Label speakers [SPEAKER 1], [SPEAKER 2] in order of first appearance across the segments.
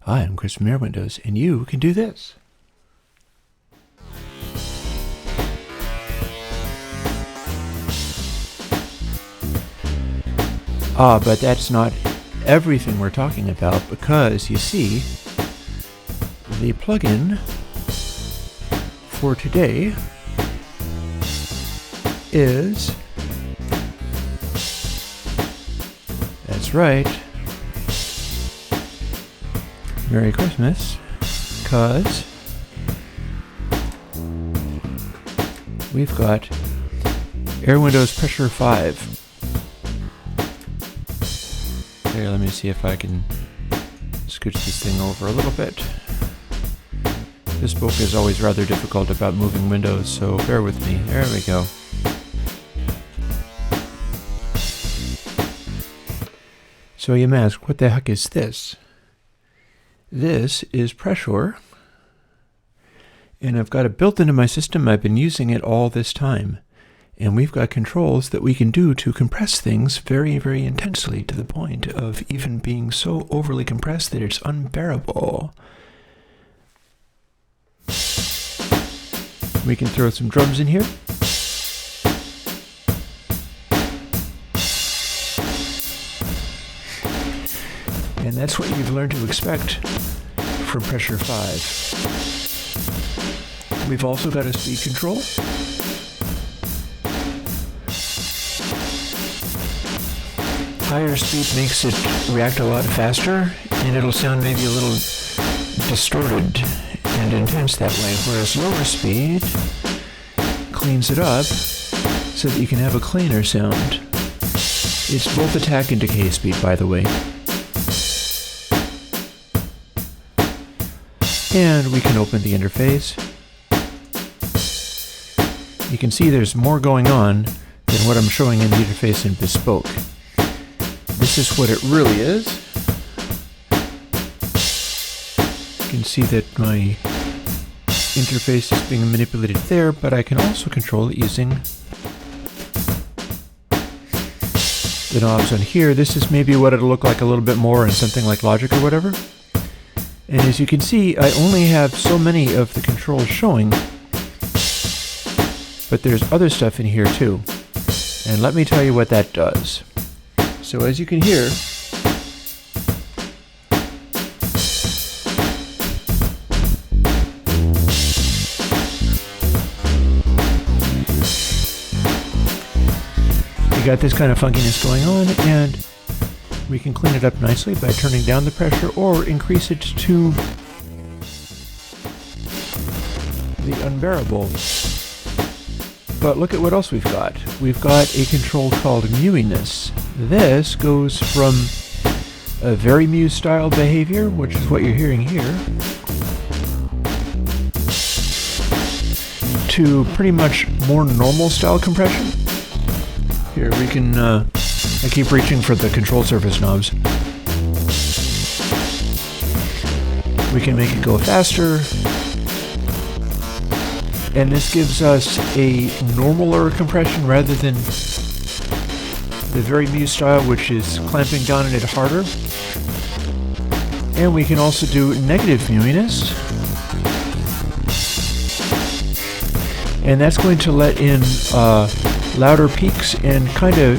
[SPEAKER 1] Hi, I'm Chris from Airwindows, and you can do this. But that's not everything we're talking about, because you see, the plugin for today is, that's right, Merry Christmas, because we've got Airwindows Pressure5. Here, let me see if I can scooch this thing over a little bit. This book is always rather difficult about moving windows, so bear with me. There we go. So you may ask, what the heck is this? This is Pressure, and I've got it built into my system. I've been using it all this time. And we've got controls that we can do to compress things very, very intensely, to the point of even being so overly compressed that it's unbearable. We can throw some drums in here. And that's what you've learned to expect from Pressure5. We've also got a speed control. Higher speed makes it react a lot faster, and it'll sound maybe a little distorted and intense that way, whereas lower speed cleans it up so that you can have a cleaner sound. It's both attack and decay speed, by the way. And we can open the interface. You can see there's more going on than what I'm showing in the interface in Bespoke. This is what it really is. You can see that my interface is being manipulated there, but I can also control it using the knobs on here. This is maybe what it'll look like a little bit more in something like Logic or whatever. And as you can see, I only have so many of the controls showing, but there's other stuff in here too. And let me tell you what that does. So as you can hear, you got this kind of funkiness going on, and we can clean it up nicely by turning down the pressure or increase it to the unbearable. But look at what else we've got. We've got a control called mewiness. This goes from a very mew style behavior, which is what you're hearing here, to pretty much more normal style compression. Here we can, I keep reaching for the control surface knobs. We can make it go faster. And this gives us a normaler compression rather than the very mew style, which is clamping down on it harder. And we can also do negative mewiness. And that's going to let in louder peaks and kind of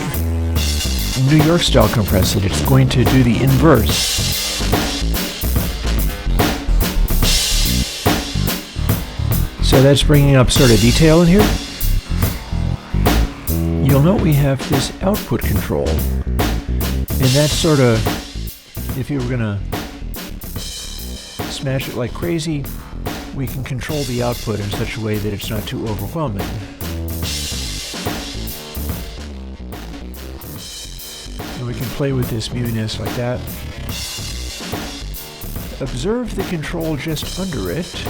[SPEAKER 1] New York style compress it. It's going to do the inverse. So that's bringing up sort of detail in here. You'll note we have this output control, and that's sort of, if you were gonna smash it like crazy, we can control the output in such a way that it's not too overwhelming. And we can play with this mewiness like that. Observe the control just under it.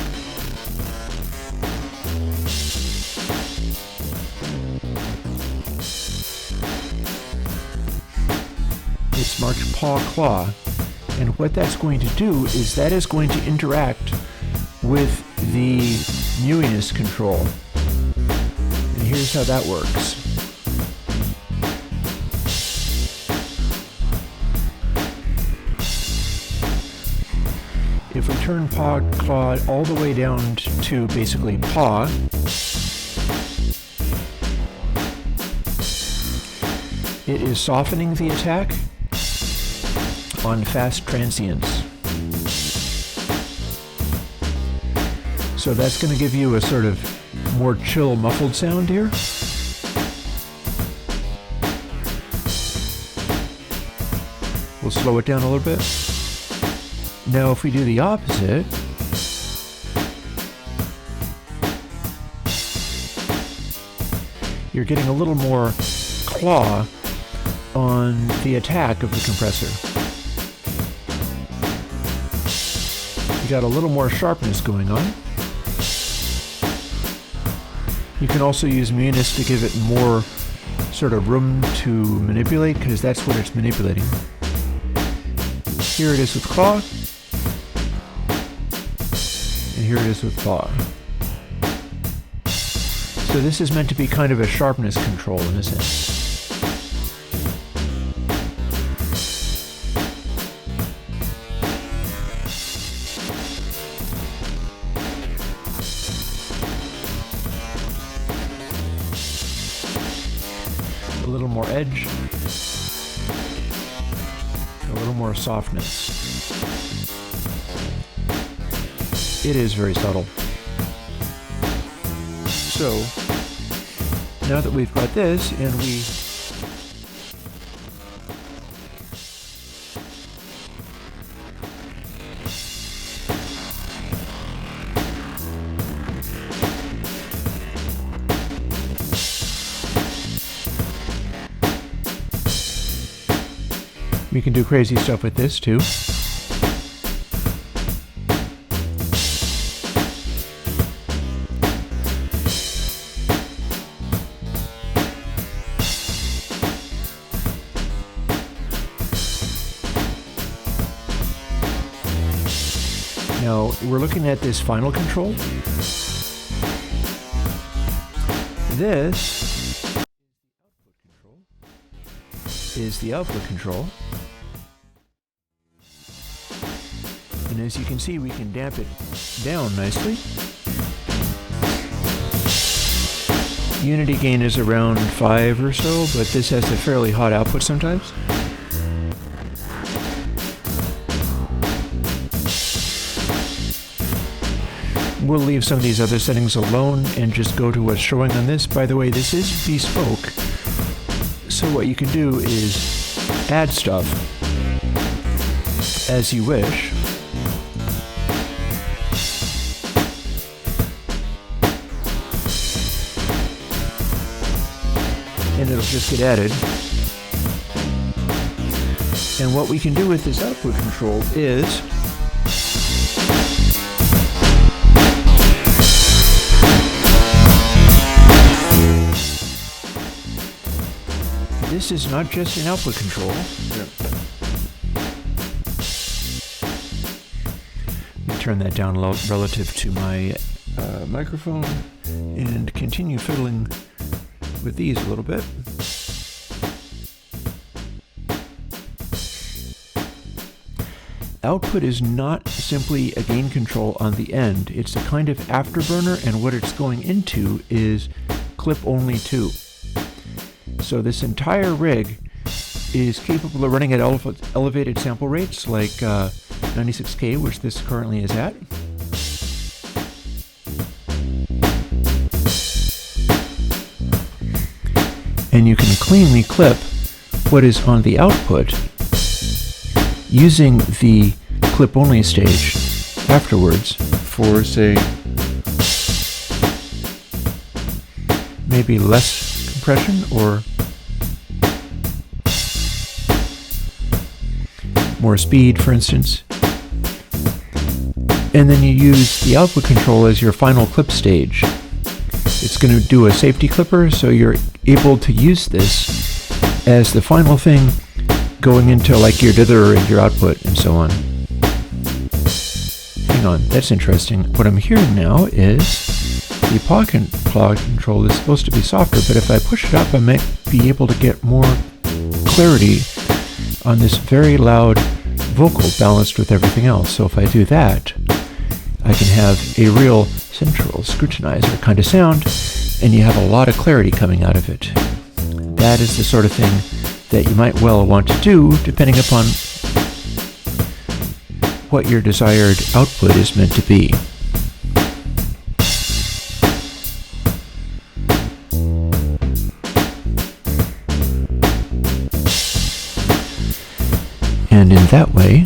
[SPEAKER 1] It's marked PawClaw, and what that's going to do is that is going to interact with the mewiness control. And here's how that works. if we turn PawClaw all the way down to basically paw, it is softening the attack on fast transients. So that's going to give you a sort of more chill, muffled sound here. We'll slow it down a little bit. Now if we do the opposite, you're getting a little more claw on the attack of the compressor. You got a little more sharpness going on. You can also use mewiness to give it more sort of room to manipulate, because that's what it's manipulating. Here it is with claw, and here it is with paw. So this is meant to be kind of a sharpness control in a sense. A little more edge, a little more softness. It is very subtle. So, now that we've got this and we can do crazy stuff with this too. Now we're looking at this final control. This is the output control. And as you can see, we can damp it down nicely. Unity gain is around 5 or so, but this has a fairly hot output sometimes. We'll leave some of these other settings alone and just go to what's showing on this. By the way, this is bespoke, so what you can do is add stuff as you wish. And it'll just get added. And what we can do with this output control is this is not just an output control. Let me turn that down low relative to my microphone and continue fiddling with these a little bit. Output is not simply a gain control on the end. It's a kind of afterburner, and what it's going into is clip only 2. So this entire rig is capable of running at elevated sample rates like 96K, which this currently is at. And you can cleanly clip what is on the output using the clip-only stage afterwards for, say, maybe less compression or more speed, for instance. And then you use the output control as your final clip stage. It's going to do a safety clipper, so you're able to use this as the final thing going into like your dither and your output and so on. Hang on, that's interesting. What I'm hearing now is the PawClaw control is supposed to be softer, but if I push it up, I might be able to get more clarity on this very loud vocal balanced with everything else. So if I do that, I can have a real central scrutinizer kind of sound, and you have a lot of clarity coming out of it. That is the sort of thing that you might well want to do depending upon what your desired output is meant to be. And in that way,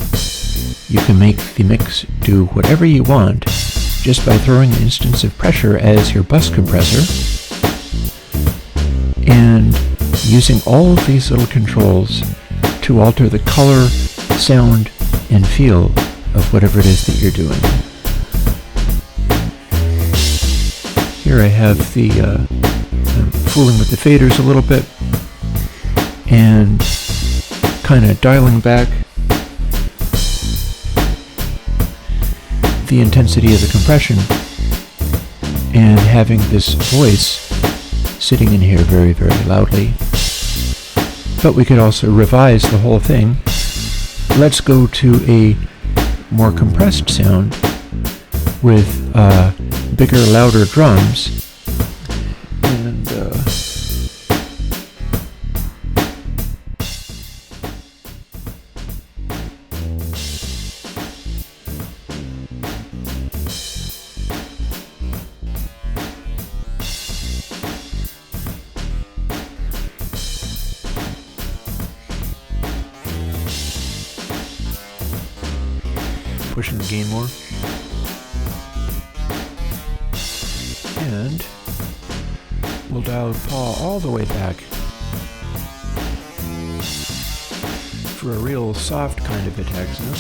[SPEAKER 1] you can make the mix do whatever you want just by throwing an instance of pressure as your bus compressor and using all of these little controls to alter the color, sound, and feel of whatever it is that you're doing. Here I have the I'm fooling with the faders a little bit and kind of dialing back the intensity of the compression and having this voice sitting in here very, very loudly. But we could also revise the whole thing. Let's go to a more compressed sound with bigger, louder drums. And pushing the gain more. And we'll dial Paw all the way back for a real soft kind of attack sound.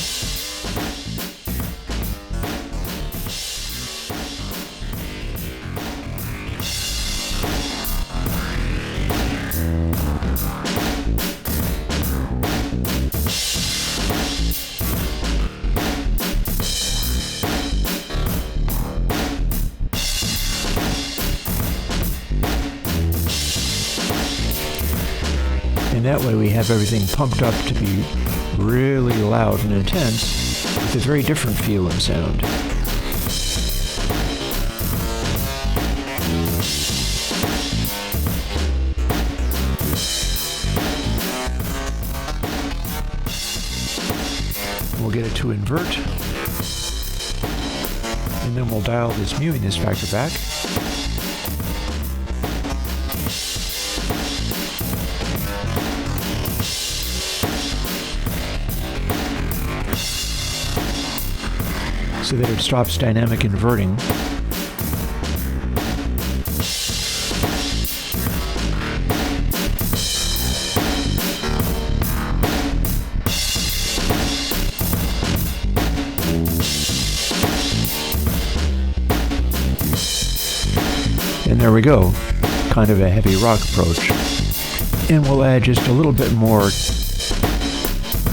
[SPEAKER 1] And that way we have everything pumped up to be really loud and intense with a very different feel and sound. We'll get it to invert, and then we'll dial this mewiness factor back. So that it stops dynamic inverting. And there we go, kind of a heavy rock approach. And we'll add just a little bit more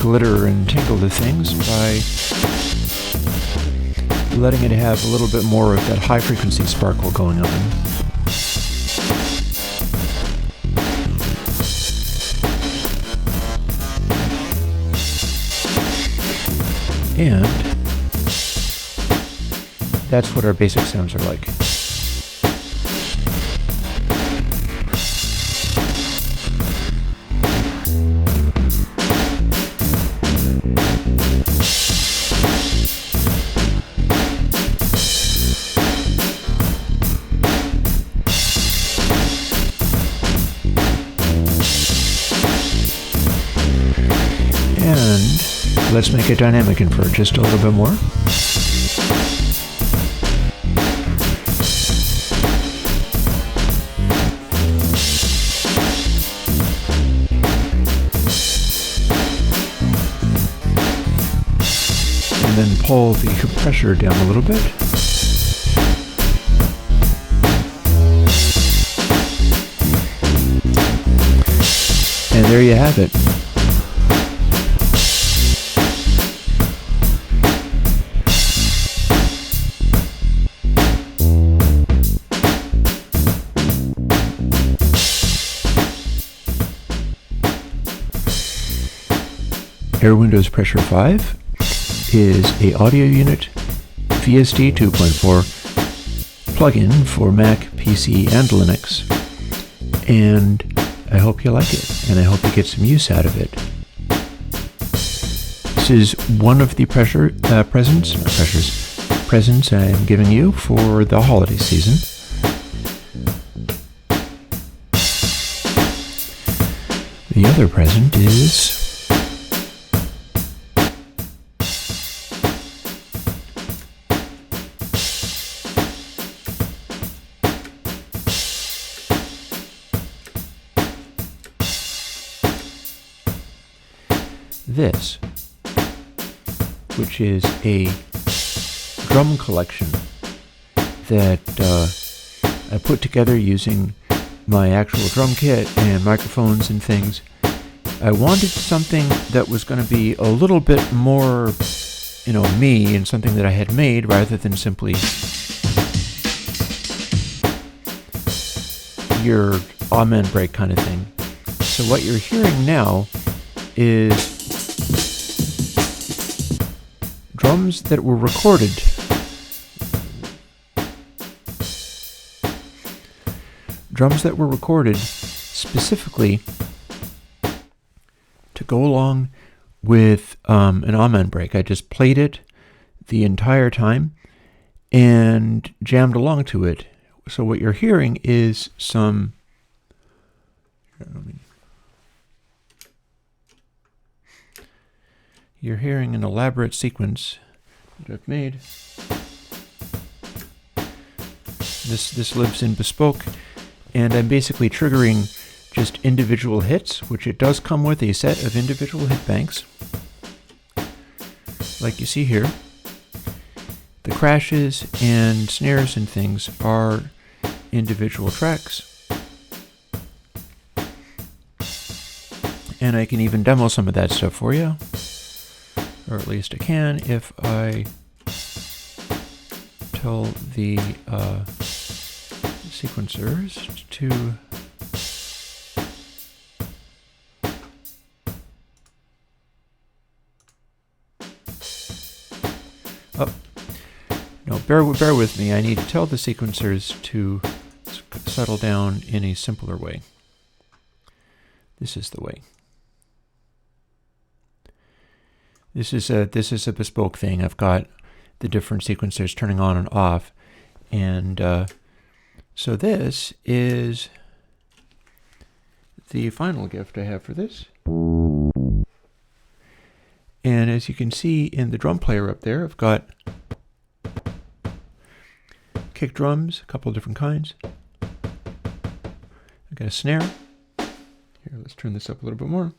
[SPEAKER 1] glitter and tingle to things by letting it have a little bit more of that high frequency sparkle going on. And that's what our basic sounds are like. And let's make a dynamic invert just a little bit more. And then pull the compressor down a little bit. And there you have it. Airwindows Pressure5 is a audio unit VST 2.4 plugin for Mac, PC, and Linux. And I hope you like it, and I hope you get some use out of it. This is one of the presents I'm giving you for the holiday season. The other present is this, which is a drum collection that I put together using my actual drum kit and microphones and things. I wanted something that was going to be a little bit more, me and something that I had made rather than simply your amen break kind of thing. So what you're hearing now is drums that were recorded. Drums that were recorded specifically to go along with an amen break. I just played it the entire time and jammed along to it. So what you're hearing is some... You're hearing an elaborate sequence that I've made. This lives in Bespoke, and I'm basically triggering just individual hits, which it does come with a set of individual hit banks, like you see here. The crashes and snares and things are individual tracks. And I can even demo some of that stuff for you. Or at least I can if I tell the sequencers to bear with me. I need to tell the sequencers to settle down in a simpler way. This is the way. This is a bespoke thing. I've got the different sequencers turning on and off. And so this is the final gift I have for this. And as you can see in the drum player up there, I've got kick drums, a couple of different kinds. I've got a snare. Here, let's turn this up a little bit more.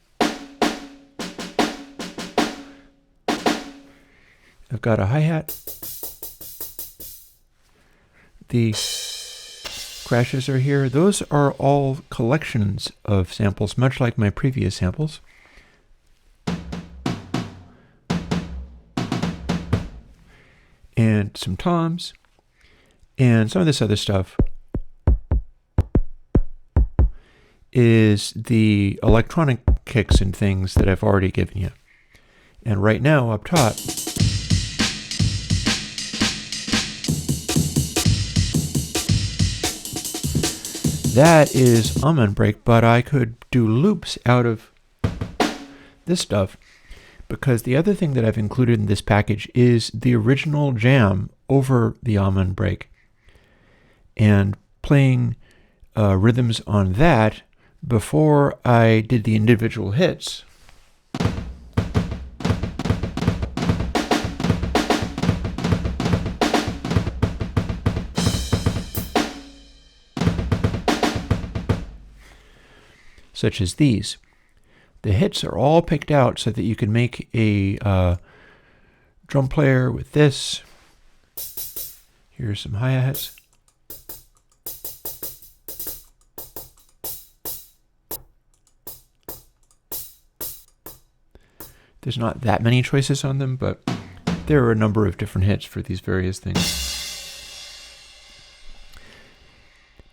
[SPEAKER 1] I've got a hi-hat. The crashes are here. Those are all collections of samples, much like my previous samples. And some toms. And some of this other stuff is the electronic kicks and things that I've already given you. And right now, up top, that is amen break, but I could do loops out of this stuff because the other thing that I've included in this package is the original jam over the amen break and playing rhythms on that before I did the individual hits. Such as these. The hits are all picked out so that you can make a drum player with this. Here's some hi-hats. There's not that many choices on them, but there are a number of different hits for these various things.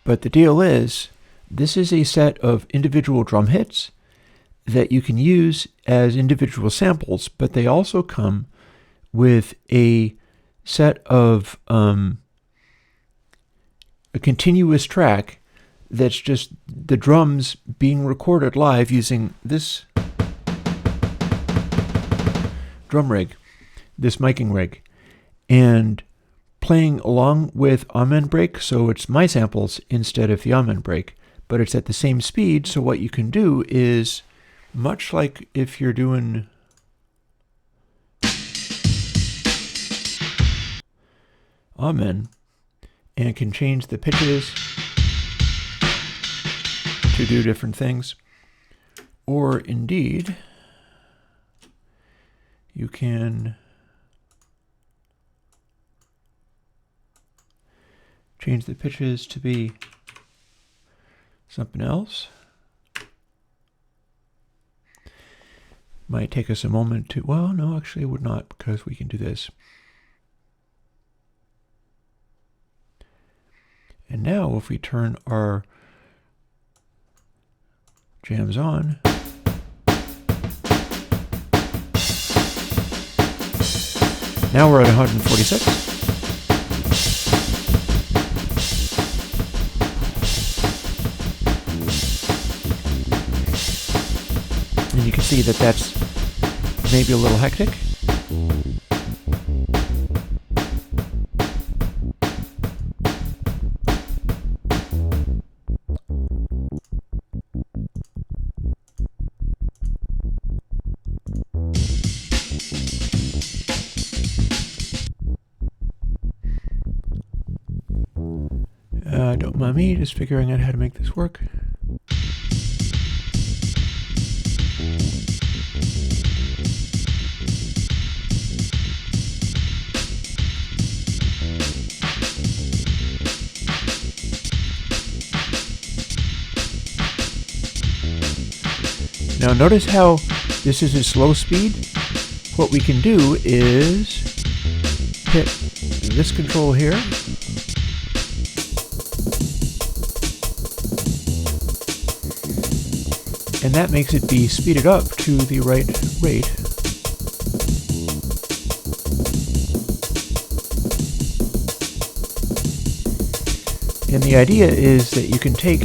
[SPEAKER 1] But the deal is, this is a set of individual drum hits that you can use as individual samples, but they also come with a set of a continuous track that's just the drums being recorded live using this drum rig, this miking rig, and playing along with amen break, so it's my samples instead of the amen break, but it's at the same speed. So what you can do is, much like if you're doing amen, and can change the pitches to do different things, or indeed you can change the pitches to be something else. Might take us a moment to, well, no, actually it would not, because we can do this. And now if we turn our jams on, now we're at 146. And you can see that that's maybe a little hectic. Don't mind me, just figuring out how to make this work. Now notice how this is a slow speed. What we can do is hit this control here, and that makes it be speeded up to the right rate. And the idea is that you can take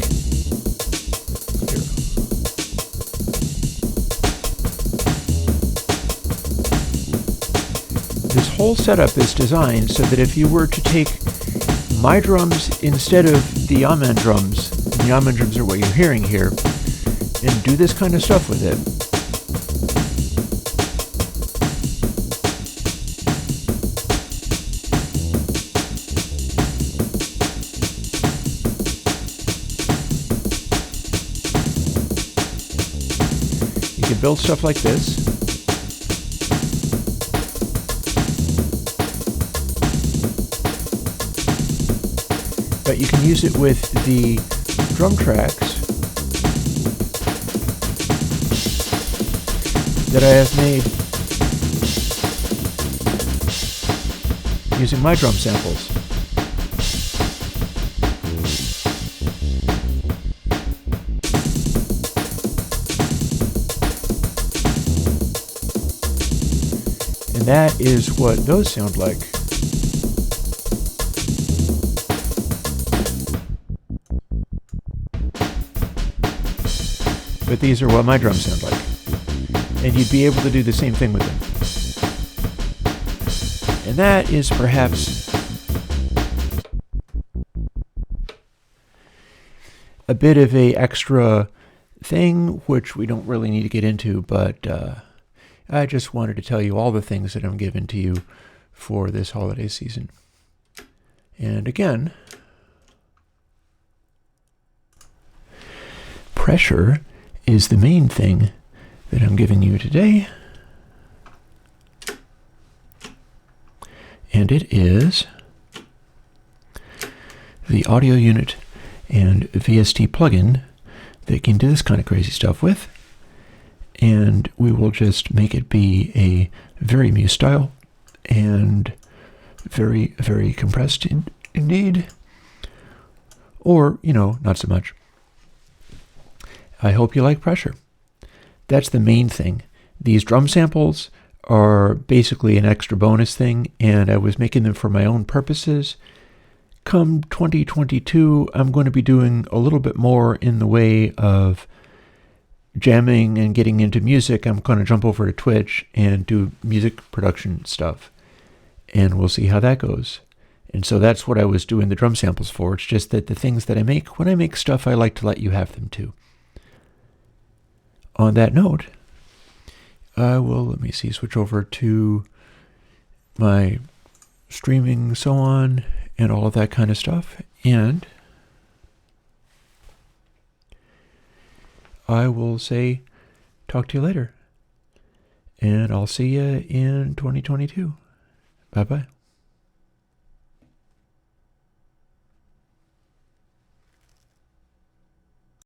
[SPEAKER 1] this whole setup is designed so that if you were to take my drums instead of the amen drums, and the amen drums are what you're hearing here, and do this kind of stuff with it, you can build stuff like this. But you can use it with the drum tracks that I have made using my drum samples. And that is what those sound like. But these are what my drums sound like. And you'd be able to do the same thing with them. And that is perhaps a bit of an extra thing, which we don't really need to get into, but I just wanted to tell you all the things that I'm giving to you for this holiday season. And again, pressure is the main thing that I'm giving you today. And it is the audio unit and VST plugin that can do this kind of crazy stuff with. And we will just make it be a very Mew style and very, very compressed indeed. Or, you know, not so much. I hope you like Pressure. that's the main thing. These drum samples are basically an extra bonus thing, and I was making them for my own purposes. Come 2022, I'm going to be doing a little bit more in the way of jamming and getting into music. I'm going to jump over to Twitch and do music production stuff, and we'll see how that goes. And so that's what I was doing the drum samples for. It's just that the things that I make, when I make stuff, I like to let you have them too. On that note, I will, let me see, switch over to my streaming, so on, and all of that kind of stuff. And I will say, talk to you later. And I'll see you in 2022. Bye-bye.